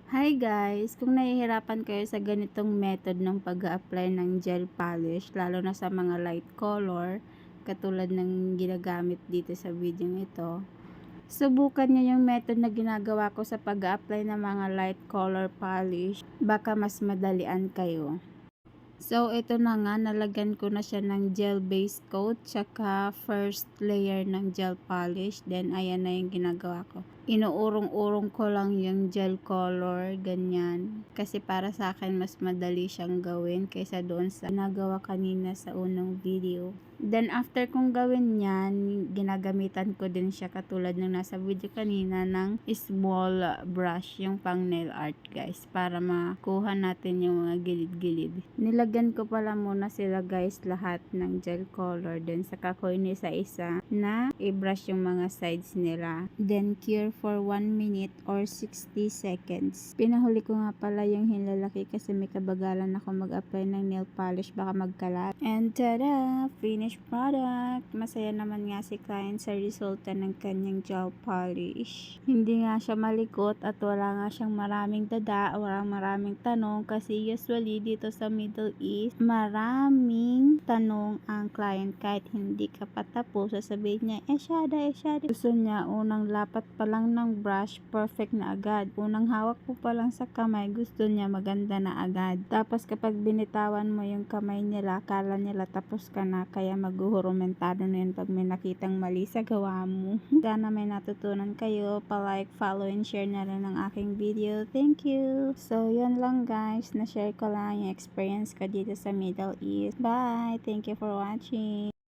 Hi guys! Kung nahihirapan kayo sa ganitong method ng pag-a-apply ng gel polish, lalo na sa mga light color, katulad ng ginagamit dito sa video ito, subukan nyo yung method na ginagawa ko sa pag-a-apply ng mga light color polish. Baka mas madalian kayo. So, ito na nga, nalagyan ko na siya ng gel base coat, tsaka first layer ng gel polish. Then, ayan na yung ginagawa ko. Inuurong-urong ko lang yung gel color, ganyan. Kasi para sa akin, mas madali siyang gawin kaysa doon sa nagawa kanina sa unang video. Then, after kong gawin yan, ginagamitan ko din siya katulad ng nasa video kanina ng small brush, yung pang nail art guys, para makuha natin yung mga gilid-gilid. Nilagyan ko pala muna sila guys lahat ng gel color, then saka ko isa-isa na i-brush yung mga sides nila. Then, cure for 1 minute or 60 seconds. Pinahuli ko nga pala yung hinlalaki kasi may kabagalan ako mag-apply ng nail polish, baka magkalat. And tada! Finished product! Masaya naman nga si client sa resulta ng kanyang gel polish. Hindi nga siya malikot at wala nga siyang maraming dada, maraming tanong kasi usually dito sa Middle East, maraming tanong ang client kahit hindi ka patapos, sasabihin niya, Eshada. Gusto niya unang lapat pa lang ng brush, perfect na agad. Unang hawak po pa lang sa kamay, gusto niya maganda na agad. Tapos kapag binitawan mo yung kamay nila, akala nila tapos ka na, kaya maghuhurumentado na yun pag may nakitang mali sa gawa mo. Sana may natutunan kayo, pa-like, follow, and share na rin ang aking video. Thank you! So, yun lang guys, na-share ko lang yung experience ko dito sa Middle East. Bye! Thank you for watching!